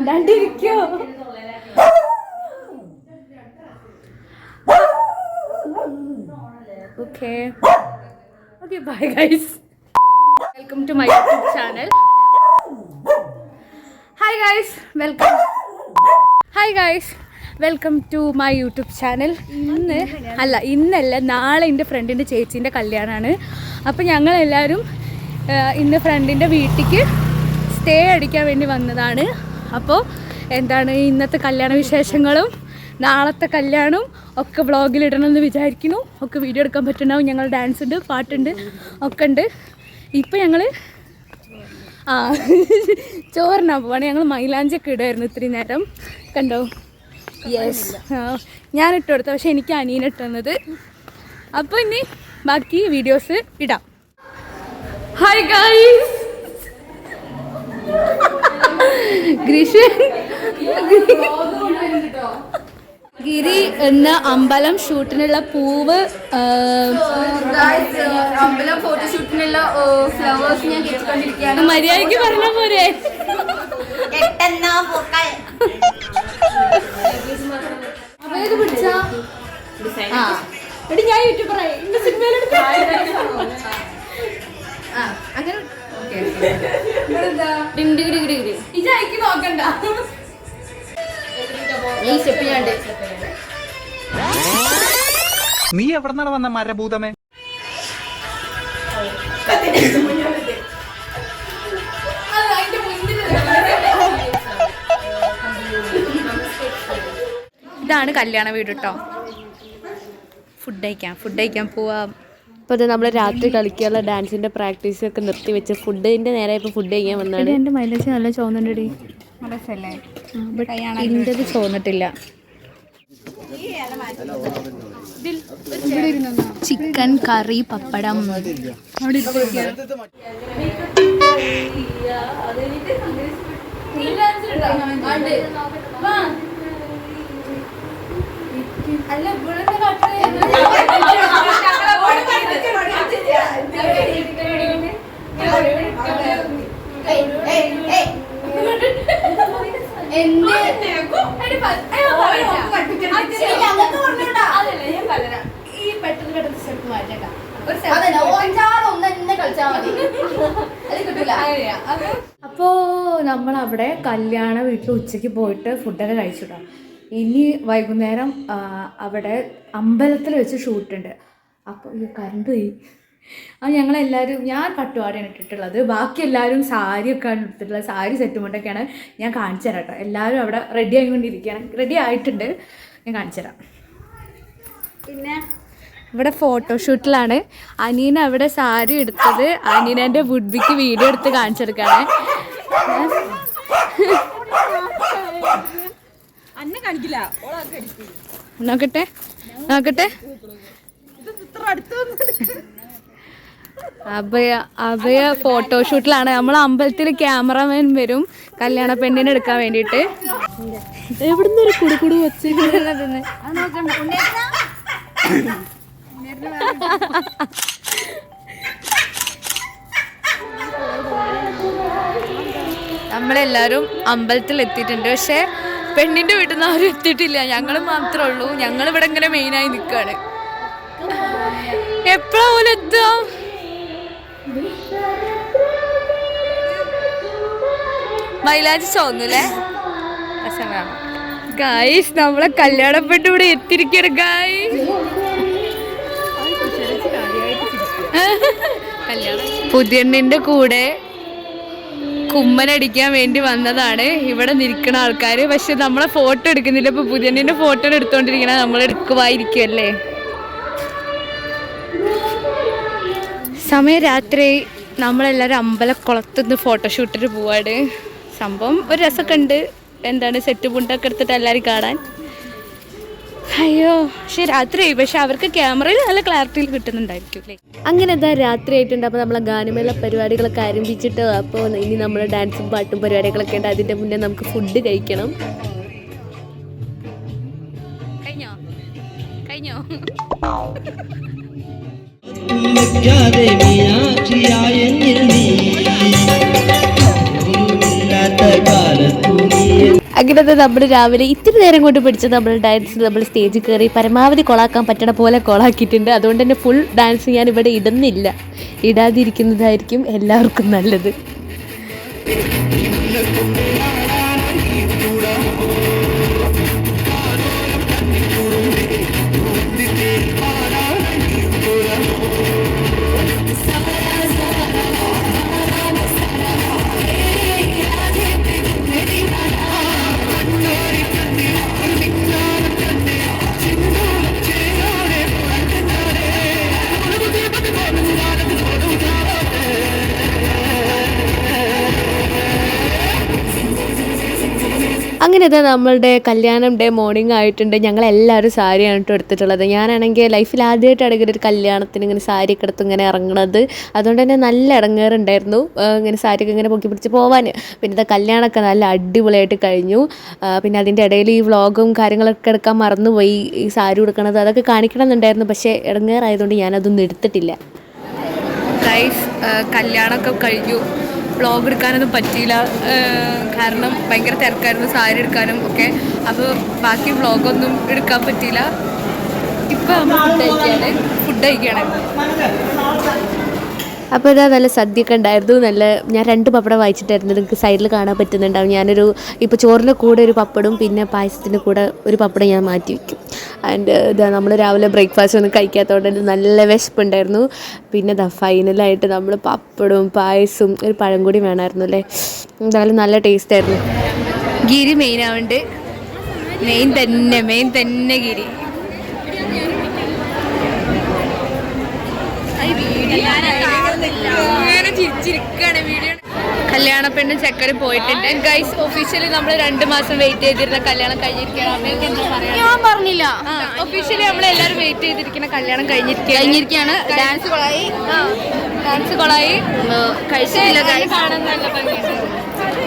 മിണ്ടാണ്ടിരിക്കോ? Okay okay, bye guys. Welcome to my YouTube channel. Hi guys, welcome to my YouTube channel. ഇന്നല്ല, നാളെ എൻ്റെ ഫ്രണ്ടിൻ്റെ ചേച്ചീൻ്റെ കല്യാണമാണ്. അപ്പോൾ ഞങ്ങളെല്ലാവരും ഇന്ന് ഫ്രണ്ടിൻ്റെ വീട്ടിലേക്ക് സ്റ്റേ അടിക്കാൻ വേണ്ടി വന്നതാണ്. അപ്പോൾ എന്താണ് ഇന്നത്തെ കല്യാണ വിശേഷങ്ങളും നാളത്തെ കല്യാണവും ഒക്കെ വ്ളോഗിലിടണമെന്ന് വിചാരിക്കുന്നു. ഒക്കെ വീഡിയോ എടുക്കാൻ പറ്റുന്നുണ്ടാവും. ഞങ്ങൾ ഡാൻസ് ഉണ്ട്, പാട്ടുണ്ട്, ഒക്കെ ഉണ്ട്. ഇപ്പം ഞങ്ങൾ ചോറിനാൻ പോവാണ്. ഞങ്ങൾ മൈലാഞ്ചൊക്കെ ഇടുമായിരുന്നു ഇത്രയും നേരം, കണ്ടോ? യെസ്, ഞാനിട്ട് കൊടുത്തു, പക്ഷെ എനിക്ക് അനിയനിട്ട് തന്നത്. അപ്പോൾ ഇനി ബാക്കി വീഡിയോസ് ഇടാം. ഹായ് ഗൈസ്, ഗിരി എന്ന അമ്പലം ഷൂട്ടിനുള്ള പൂവ്, അമ്പലം ഫോട്ടോഷൂട്ടിനുള്ള ഫ്ലവേഴ്സ് ഞാൻ കേട്ടുകൊണ്ടിരിക്കുകയാണ്. മര്യാദയ്ക്ക് പറഞ്ഞ പോരെ? അതായത് പിടിച്ചാ എടി, ഞാൻ യൂട്യൂബറായി, എന്റെ സിനിമയിലെടുത്ത് അങ്ങനെ ഇജയ്ക്ക് നോക്കണ്ട. നീ എവിടെന്നാണ് വന്ന മരഭൂതമേ? ഇതാണ് കല്യാണ വീട് കേട്ടോ. ഫുഡ് കഴിക്കാൻ പോവാം. അപ്പോൾ അത് നമ്മൾ രാത്രി കളിക്കാനുള്ള ഡാൻസിൻ്റെ പ്രാക്ടീസൊക്കെ നിർത്തി വെച്ച് ഫുഡിൻ്റെ നേരെ ഇപ്പോൾ ഫുഡ് കഴിക്കാൻ വന്നാണ്. എൻ്റെ മൈലേജ് നല്ല ചോന്നുണ്ടടി. ഇന്റത് ചോന്നിട്ടില്ല. ചിക്കൻ കറി, പപ്പടം. അപ്പോ നമ്മളവിടെ കല്യാണ വീട്ടിൽ ഉച്ചയ്ക്ക് പോയിട്ട് ഫുഡൊക്കെ കഴിച്ചിട്ടാ. ഇനി വൈകുന്നേരം അവിടെ അമ്പലത്തിൽ വെച്ച് ഷൂട്ടുണ്ട്. അപ്പോൾ ഈ കറണ്ട് പോയി. അപ്പോൾ ഞങ്ങളെല്ലാവരും, ഞാൻ പട്ടുപാടിയാണ് ഇട്ടിട്ടുള്ളത്, ബാക്കി എല്ലാവരും സാരിയൊക്കെയാണ് എടുത്തിട്ടുള്ളത്. സാരി സെറ്റുമുണ്ടൊക്കെയാണ്. ഞാൻ കാണിച്ചു തരാം കേട്ടോ. എല്ലാവരും അവിടെ റെഡി ആയിക്കൊണ്ടിരിക്കുകയാണ്. റെഡി ആയിട്ടുണ്ട്, ഞാൻ കാണിച്ചു തരാം. പിന്നെ ഇവിടെ ഫോട്ടോഷൂട്ടിലാണ്. അനീന അവിടെ സാരി എടുത്തത് അനീനൻ്റെ വുഡ്ബിക്ക് വീഡിയോ എടുത്ത് കാണിച്ചെടുക്കുകയാണ്. നോക്കട്ടെ അഭയ ഫോട്ടോഷൂട്ടിലാണ്. നമ്മൾ അമ്പലത്തിൽ ക്യാമറമാൻ വരും കല്യാണ പെണ്ണിനെ എടുക്കാൻ വേണ്ടിയിട്ട്. എവിടുന്ന് ഒരു കുടുകുടു വെച്ചിട്ടുള്ളതെന്ന് നമ്മളെല്ലാവരും അമ്പലത്തിൽ എത്തിയിട്ടുണ്ട്. പക്ഷെ പെണ്ണിൻ്റെ വീട്ടിൽ നിന്ന് ആരും എത്തിയിട്ടില്ല. ഞങ്ങൾ മാത്രമേ ഉള്ളൂ. ഞങ്ങളിവിടെ ഇങ്ങനെ മെയിനായി നിൽക്കുകയാണ്. എപ്പോഴാ പോലെ എത്തുക? മൈലാഞ്ചി ചോന്നൂല്ലേ? ഗായ്സ്, നമ്മളെ കല്യാണപ്പെട്ട് ഇവിടെ എത്തിയിരിക്കുകയാണ് ഗായ്സ്. പുതിയണ്ണിന്റെ കൂടെ കുമ്മനടിക്കാൻ വേണ്ടി വന്നതാണ് ഇവിടെ നിൽക്കുന്ന ആൾക്കാർ. പക്ഷെ നമ്മളെ ഫോട്ടോ എടുക്കുന്നില്ല. ഇപ്പൊ പുതിയണ്ണിന്റെ ഫോട്ടോ എടുത്തോണ്ടിരിക്കണ നമ്മൾ എടുക്കുവായിരിക്കുമല്ലേ. സമയം രാത്രി. നമ്മളെല്ലാവരും അമ്പലക്കുളത്തുനിന്ന് ഫോട്ടോഷൂട്ടിന് പോവാണ്. സംഭവം ഒരു രസമൊക്കെ ഉണ്ട്. എന്താണ് സെറ്റ് പുണ്ടൊക്കെ എടുത്തിട്ട് എല്ലാവരും കാണാൻ. അയ്യോ, പക്ഷെ രാത്രിയായി. പക്ഷെ അവർക്ക് ക്യാമറയിൽ നല്ല ക്ലാരിറ്റിയിൽ കിട്ടുന്നുണ്ടായിരിക്കും അല്ലേ. അങ്ങനെ എന്താ രാത്രി ആയിട്ടുണ്ട്. അപ്പോൾ നമ്മളെ ഗാനമേള പരിപാടികളൊക്കെ ആരംഭിച്ചിട്ട് അപ്പോൾ ഇനി നമ്മൾ ഡാൻസും പാട്ടും പരിപാടികളൊക്കെ ഉണ്ട്. അതിൻ്റെ മുന്നേ നമുക്ക് ഫുഡ് കഴിക്കണം. കഴിഞ്ഞോ മീനാക്ഷിയായ അങ്ങനത്തെ നമ്മൾ രാവിലെ ഇത്തിരി നേരം കൊണ്ട് പിടിച്ച് നമ്മൾ ഡാൻസ് നമ്മൾ സ്റ്റേജിൽ കയറി പരമാവധി കൊളാക്കാൻ പറ്റണ പോലെ കൊളാക്കിയിട്ടുണ്ട്. അതുകൊണ്ട് തന്നെ ഫുൾ ഡാൻസ് ഞാൻ ഇവിടെ ഇടുന്നില്ല, ഇടാതിരിക്കുന്നതായിരിക്കും എല്ലാവർക്കും നല്ലത്. അങ്ങനെ ഇതാ നമ്മളുടെ കല്യാണം ഡേ മോർണിംഗ് ആയിട്ടുണ്ട്. ഞങ്ങളെല്ലാവരും സാരിയാണ് കേട്ടോ എടുത്തിട്ടുള്ളത്. ഞാനാണെങ്കിൽ ലൈഫിൽ ആദ്യമായിട്ടാണ് ഇങ്ങനെ ഒരു കല്യാണത്തിന് ഇങ്ങനെ സാരിയൊക്കെ എടുത്ത് ഇങ്ങനെ ഇറങ്ങണത്. അതുകൊണ്ട് തന്നെ നല്ല ഇടങ്ങേറുണ്ടായിരുന്നു ഇങ്ങനെ സാരിയൊക്കെ ഇങ്ങനെ പൊക്കി പിടിച്ച് പോകാൻ. പിന്നെ ഇതാ കല്യാണമൊക്കെ നല്ല അടിപൊളിയായിട്ട് കഴിഞ്ഞു. പിന്നെ അതിൻ്റെ ഇടയിൽ ഈ വ്ളോഗും കാര്യങ്ങളൊക്കെ എടുക്കാൻ മറന്നുപോയി. ഈ സാരി ഉടുക്കണത് അതൊക്കെ കാണിക്കണം എന്നുണ്ടായിരുന്നു, പക്ഷേ ഇടങ്ങേറായതുകൊണ്ട് ഞാനതൊന്നും എടുത്തിട്ടില്ല. ഗൈസ് കല്യാണമൊക്കെ കഴിഞ്ഞു. വ്ളോഗ് എടുക്കാനൊന്നും പറ്റിയില്ല, കാരണം ഭയങ്കര തിരക്കായിരുന്നു സാരി എടുക്കാനും ഒക്കെ. അപ്പോൾ ബാക്കി വ്ളോഗൊന്നും എടുക്കാൻ പറ്റിയില്ല. ഇപ്പോൾ നമ്മൾ ഫുഡ് കഴിക്കുകയാണ്. അപ്പോൾ ഇതാ നല്ല സദ്യയൊക്കെ ഉണ്ടായിരുന്നു. ഞാൻ 2 പപ്പടം വായിച്ചിട്ടായിരുന്നു, നിങ്ങൾക്ക് സൈഡിൽ കാണാൻ പറ്റുന്നുണ്ടാവും. ഇപ്പോൾ ചോറിൻ്റെ കൂടെ ഒരു പപ്പടും പിന്നെ പായസത്തിൻ്റെ കൂടെ ഒരു പപ്പടം ഞാൻ മാറ്റി വയ്ക്കും. ആൻഡ് ഇതാ നമ്മൾ രാവിലെ ബ്രേക്ക്ഫാസ്റ്റ് ഒന്നും കഴിക്കാത്തതുകൊണ്ട് തന്നെ നല്ല വിശപ്പുണ്ടായിരുന്നു. പിന്നെ ഇതാ ഫൈനലായിട്ട് നമ്മൾ പപ്പടവും പായസവും ഒരു പഴം കൂടി വേണമായിരുന്നു അല്ലേ. എന്തായാലും നല്ല ടേസ്റ്റായിരുന്നു. ഗിരി മെയിൻ ആവുന്നുണ്ട്, മെയിൻ തന്നെ ഗിരി. കല്യാണ പെണ്ണും ചെക്കനും പോയിട്ടുണ്ട്. ഗൈസ് ഒഫീഷ്യലി നമ്മൾ 2 മാസം വെയിറ്റ് ചെയ്തിരുന്ന കല്യാണം കഴിഞ്ഞിരിക്കുകയാണ്. ഞാൻ പറഞ്ഞില്ല, ഒഫീഷ്യലി നമ്മളെല്ലാവരും വെയിറ്റ് ചെയ്തിരിക്കുന്ന കല്യാണം കഴിഞ്ഞിരിക്കുകയാണ്. ഡാൻസ് കൊളായി കഴിച്ചില്ല.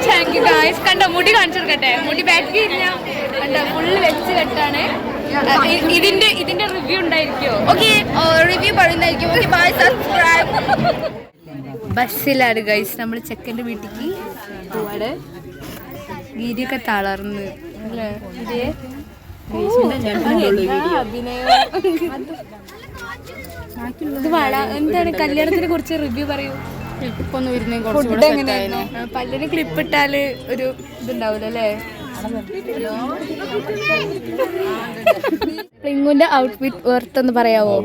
Thank you guys. കണ്ടോ മുടി കാണിച്ചു കൊടുക്കട്ടെ, മുടി ബാക്ക് കണ്ടോ ഫുള്ള് വെച്ച് കെട്ടാണ്. ഇതിന്റെ റിവ്യൂ ഉണ്ടായിരിക്കുമോ? ഓക്കെ, റിവ്യൂ പറയുന്നതായിരിക്കും. Okay, bye, subscribe. ബസ്സിലാണ് ഗൈസ് നമ്മൾ ചെക്കൻ്റെ വീട്ടിലേക്ക് പോവാണ്. ഗിരിയൊക്കെ തളർന്ന് അല്ലേ? എന്താണ് കല്യാണത്തിനെ കുറിച്ച് റിവ്യൂ പറയൂ. പല്ലിന് ക്ലിപ്പ് ഇട്ടാല് ഒരു ഇതുണ്ടാവൂല അല്ലേ? പ്ലിങ്ങുന്റെ ഔട്ട്ഫിറ്റ് വേർത്തൊന്ന് പറയാവോ?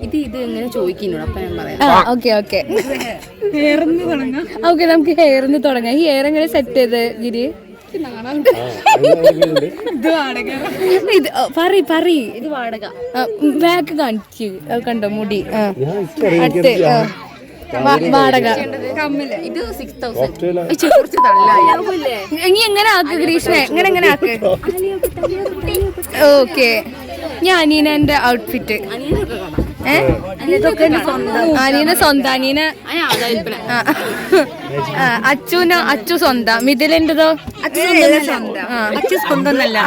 ഇത് എങ്ങനെ ചോദിക്കുന്നു, അപ്പൊ ഞാൻ പറയാം. ഓക്കെ നമുക്ക് ഹെയറിന്ന് തുടങ്ങാം. ഈ ഹെയർ എങ്ങനെ സെറ്റ് ചെയ്ത് ഗിരി? ഇത് പറയ് ഇത് വാടക. ബാക്ക് കാണിക്ക്. കണ്ടോ മുടി അടുത്ത് വാടക. ഇത് 6000. ഇനി എങ്ങനെ ആക്ക് ഗ്രീഷ്മ, എങ്ങനെ ആക്ക്. ഓക്കെ, ഞാൻ അനീനന്റെ ഔട്ട്ഫിറ്റ്. അനീന സ്വന്തം, അച്ചു സ്വന്തം. മിഥിലിൻ്റെതോ? അച്ഛൻ സ്വന്തമല്ല,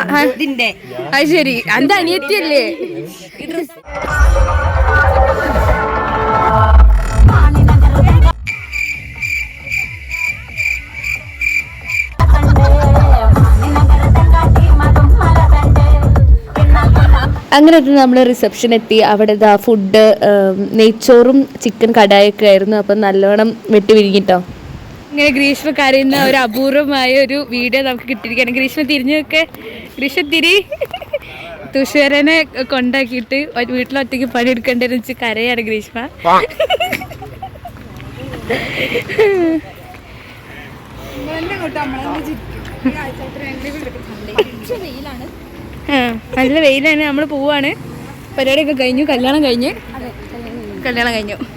അത് ശരി, എന്റെ അനിയത്തിയല്ലേ? അങ്ങനെ നമ്മൾ റിസപ്ഷൻ എത്തി. അവിടെ ഇതാ ഫുഡ് നെയ്ച്ചോറും ചിക്കൻ കടായൊക്കെ ആയിരുന്നു. അപ്പം നല്ലോണം വെട്ടി വിരിഞ്ഞിട്ടോ. ഇങ്ങനെ ഗ്രീഷ്മ കരയുന്ന ഒരു അപൂർവമായ ഒരു വീഡിയോ നമുക്ക് കിട്ടിയിരിക്കുകയാണ്. ഗ്രീഷ്മ തിരിഞ്ഞു നോക്കെ, ഗ്രീഷ്മ തിരി. തുഷാരനെ കൊണ്ടാക്കിയിട്ട് വീട്ടിലൊറ്റയ്ക്ക് പണിയെടുക്കേണ്ടതെന്ന് വെച്ച് കരയാണ് ഗ്രീഷ്മ. നല്ല വെയിലാണ്. നമ്മൾ പോവാണ്. പരിപാടിയൊക്കെ കഴിഞ്ഞു, കല്യാണം കഴിഞ്ഞു.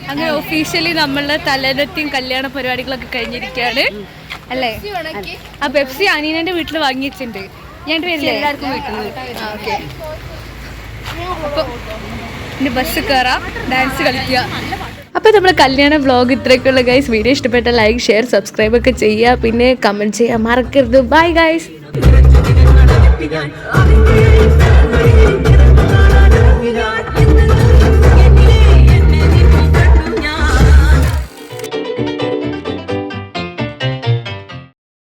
അങ്ങനെ ഒഫീഷ്യലി നമ്മളുടെ തലേന്നത്തെയും കല്യാണ പരിപാടികളൊക്കെ കഴിഞ്ഞിരിക്കുകയാണ് അല്ലേ? ആ പെപ്സി അനീനന്റെ വീട്ടിൽ വാങ്ങി വെച്ചിട്ടുണ്ട്. ഞാൻ പേരില്ല എല്ലാവർക്കും വീട്ടിൽ. ഓക്കെ, അപ്പോൾ ഇനി ബസ് കയറാം, ഡാൻസ് കളിക്കുക. അപ്പോൾ നമ്മുടെ കല്യാണ വ്ളോഗ് ഇത്രയൊക്കെയുള്ള ഗൈസ്. വീഡിയോ ഇഷ്ടപ്പെട്ട ലൈക്ക്, ഷെയർ, സബ്സ്ക്രൈബ് ഒക്കെ ചെയ്യുക. പിന്നെ കമൻറ്റ് ചെയ്യാൻ മറക്കരുത്. Bye guys.